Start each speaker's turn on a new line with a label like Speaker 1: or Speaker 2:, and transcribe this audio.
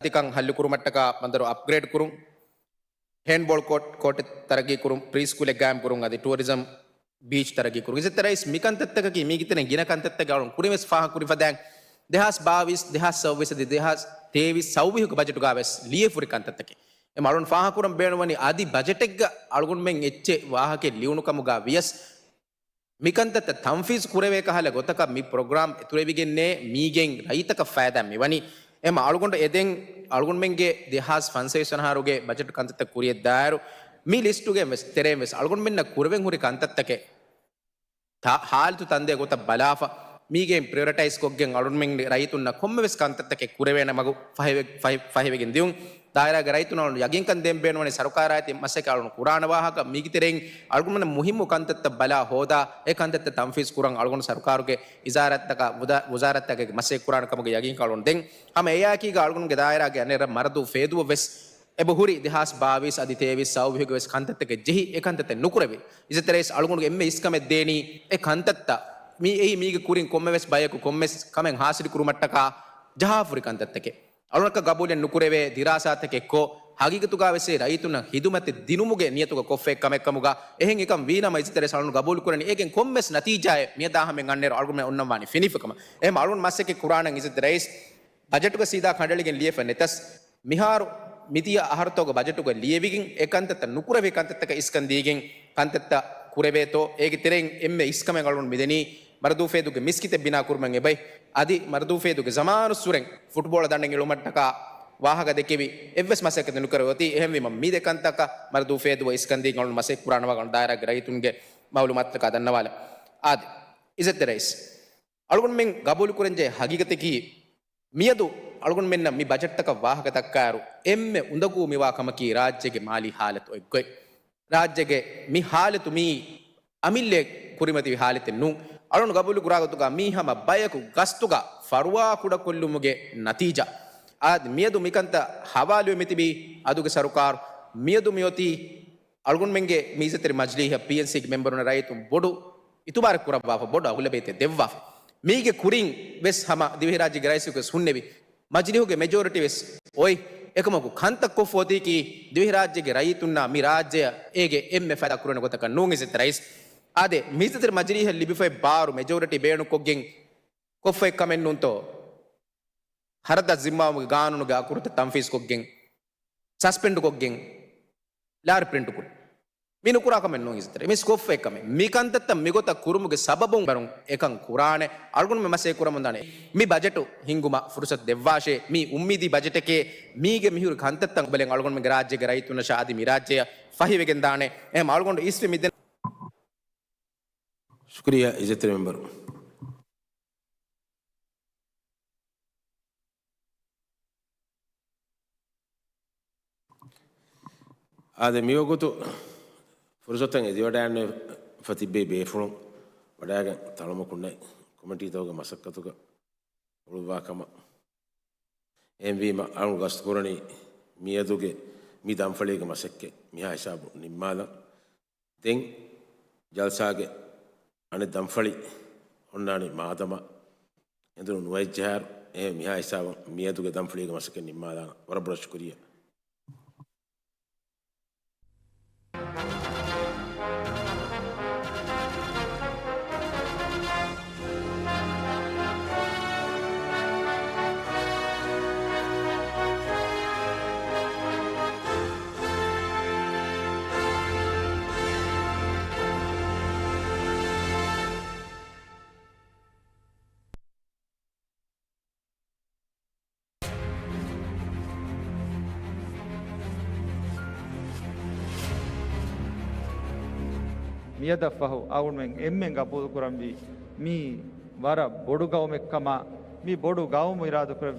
Speaker 1: තිකං හල්ලු කුරුමට්ටක ಮಂದರು ಅಪ್ಗ್ರೇಡ್ ಕುರುಂ ಹ್ಯಾಂಡ್ಬಾಲ್ ಕೋರ್ಟ್ ತರಗಿ ಕುರುಂ ಪ್ರೀ ಸ್ಕೂಲ್ ಎಕ್ಸಾಮ್ ಕುರುಂ ಅದಿ ಟೂರಿಸಂ ಬೀಚ್ ತರಗಿ ಕುರುಂ ಇಸ ತರೈಸ್ ಮಿಕಂತತ್ತಕಕಿ ಮೀಗಿತನೆ ಗಿನ ಕಂತತ್ತಕ ಅವಳು ಕುರಿಮೆಸ್ ಫಾಹ ಕುರಿಫದಾಂ දෙහස් 22 දෙහස් 24 දෙහස් 23 සෞවිහක බජට් ගාවස් ලියෆුරි කන්තත්තකේ එම අලුන් ෆාහ කුරම් බේනවනි ආදි බජට් එක අලුගුන් මෙන් එච්චේ වාහකේ ලියුණු කමුගා වියස් මිකන්තත තම්ෆීස් කුරවේ කහල ගොතක මි ප්‍රෝග්‍රෑම් තුරෙවිගෙන්නේ මීගෙන් රයිතක ෆෑදම් මෙවනි එම අලුගොන්ට එදෙන් අලුගුන් මෙන්ගේ දෙහස් 500 හාරුගේ බජට් කන්තත්ත කුරිය දාරු මි ලිස්ටුගේ මෙස් තෙරේ මෙස් අලුගුන් මෙන්න කුරවෙන් හුරි කන්තත්තකේ ಹಾಲ್ತು ತಂದೆ ಗೊತ್ತ ಬಲಾಫ ಮೀಗೆ ಪ್ರಿಯೋರಿಟೈಸ್ ಕೊಗ್ಗೆಂ ಅಳುನ್ ಮೆಂಗ್ ರೈತುನ್ನ ಕೊಮ್ಮೆವೆಸ್ ಕಂತತ್ತಕ್ಕೆ ಕುರೆವೇನ ಮಗು ಫೈವೆಗಿನ್ ದಿಯುಂ ದಾಯರಾಗ ರೈತುನ ಯಗಿನ್ ಕನ್ ದೆಂಬೇನವನೆ ಸರ್ಕಾರ ಐತಿ ಮಸ್ಸೆಕ ಅಳುನ್ ಕುರಾನ ವಾಹಕ ಮೀಗಿತೆರೆಂ ಅಳುಗುನ್ ಮುಹಿಮ್ಮು ಕಂತತ್ತ ಬಲಾ ಹೋದಾ ಏ ಕಂತತ್ತ ತಂಫೀಸ್ ಕುರಂ ಅಳುಗುನ್ ಸರ್ಕಾರಗೆ ಇಜಾರತ್ತಕ ವಜಾರತ್ತಗೆ ಮಸ್ಸೆ ಕುರಾನ ಕಮಗೆ ಯಗಿನ್ ಕಾಳುನ್ ದೆಂ ಹಮ ಏಯಾಕಿಗ ಅಳುಗುನ್ಗೆ ದಾಯರಾಗೆ ಅನೆರ ಮರದು ಫೇದುವ ವೆಸ್ එබහුරි දෙහස් 22 අධි 23 සෞවිහක වෙස් කන්තත්තක ජෙහි ඒ කන්තත්ත නුකුරවේ ඉසතරේස් අලුගුණුගේ එම්මේ ඉස්කමෙ දේනි ඒ කන්තත්ත මී එහි මීගේ කුරින් කොම්මෙස් බයකු කොම්මෙස් කමෙන් හාසිරි කුරුමට්ටක ජහාෆුරි කන්තත්තකේ අලුණක ගබුලෙන් නුකුරවේ දිරාසාතක එක්කෝ හගීගතුගා වෙසේ රයිතුන හිදුමැති දිනුමුගේ නියතුක කොෆේ කමෙක්කමුගා එහෙන් එකම් වීනම ඉසතරේස් අලුණු ගබුල් කුරණි ඒකෙන් කොම්මෙස් නතිජාය මියදාහමෙන් අන්නේර අලුගුණ ඔන්නම්වානි ෆිනිෆකම එහෙම අලුණ මස්සකේ කුරාණන් ඉසතරේස් බජට්ක සීදා කඩලිගෙන් ලියෆනෙතස් මිහාරු මිතිය අහර්තෝග බජටුක ලියවිගින් ඒකන්තත නුකුරවේ කන්තත්තක ඉස්කන්දීගෙන් කන්තත්ත කුරවේතෝ ඒකි තෙරෙන් එම්මේ ඉස්කමෙන් අලුන් මිදෙනී මරදූෆේදුගේ මිස්කිත බිනා කුර්මන් එබයි আদি මරදූෆේදුගේ සමානු සුරෙන් ෆුට්බෝල දණ්ඩෙන් ඉලුමට්ටක වාහක දෙකෙවි එවස් මසක නුකරවති එහෙම විම මී දෙකන්තක මරදූෆේදුව ඉස්කන්දීගෙන් අලුන් මසෙක් පුරානවා ගන්න දායරග රයිතුන්ගේ මවුලු මත්තක දන්නවාල ආදි ඉසතරයිස් අලුන් මෙන් ගබුල් කුරෙන්ජේ හගීගතකී මියදු අලුගුන් මෙන්න මි බජට්ටක වාහක තක්කාරු එම්මෙ උඳගූ මිවා කමකී රාජ්‍යගේ මාලි ಹಾಲತು එක්කයි රාජ්‍යගේ මි ಹಾಲತು මි අමිල්ලේ කුරිමති ಹಾಲತೆ ನು අලුන් ගබුලු කුරාගතුගා මි හම බයකු ගස්තුගා ෆරුවා කුඩ කොල්ලුමුගේ නතිජා ආද මියදු මිකන්ත හවාලුවේ මිතිබි අදුගේ සරුකාර මියදු මියොති අලුගුන් මෙන්ගේ මීසතර මජ්ලිහ PNC ගේ මෙම්බරුන රයිතුම් බොඩු ඉතුබාර කුරබ්බාව බොඩ අහුලබේතේ දෙවවා මීගේ කුරින් වෙස් හම දිවි රාජ්‍යගේ රයිසුක සුන්නෙවි මජ්ලිහුගේ මෙජොරිටි වෙස් ඔයි එකමකු කන්තක් කොෆෝතිකි දිවි රාජ්‍යගේ රයිතුන්නා මි රාජ්‍ය ඒගේ එම්මෙ ෆද කුරන ගොතක නෝංගෙසෙත් රයිස් ආදේ මිසතර මජ්ලිහ ලිබිෆේ බාරු මෙජොරිටි බේණු කොගෙන් කොෆේ කමෙන් නුන්තෝ හරද ජිම්මාමුගේ ගානුනුගේ අකුරත තම්ෆීස් කොගෙන් සස්පෙන්ඩ් කොගෙන් ලාර් ප්‍රින්ට් කුර මිනු කුරා කමෙන් නෝංගෙසෙත් මේ ස්කොෆ් එක කමෙන් මිකන්තත්ත මිගොත කුරුමුගේ සබබුන් බරුන් එකන් කුරානේ අල්ගුන් මෙමසේ කුරමුන්දානේ මි බජටු හිංගුම ෆුරුසත් දෙවවාෂේ මි උම්මිදි බජටකේ මීගේ මිහුරු කන්තත්තන් බලෙන් අල්ගුන් මෙගේ රාජ්‍යගේ රයිතුන ශාදි මි රාජ්‍ය ෆහිවෙගෙන් දානේ එහෙම අල්ගුන් ඉස්වි මිදෙන
Speaker 2: शुक्रिया इज्जत मेंबर आदे मियोगुतु फुर्सतन एदिवडान फतिबे बेफुन वडाग तलमकुन्नै कमिटी तोग मसक्कतुग उळुवाकम एमवीम अणु गस्तुरणी मियदुगे मिदम फळेग मसक्के मिहा हिसाब निम्माद तें जलसागे अने दमफळी onnaani maadama endunu nuwajjahar miha hisaab miyaduge damfಳಿಗೆ ಮಸಕ್ಕೆ ನಿಮ್ಮಾದಾನ ವರಬಳ ಶುಕ್ರಿಯಾ
Speaker 3: මියදෆහු අවුන්ෙන් එම්මෙන් ගබුල් කුරම්වි මී වර බොඩු ගවමෙක්කම මී බොඩු ගවම ඉරාදු කරවි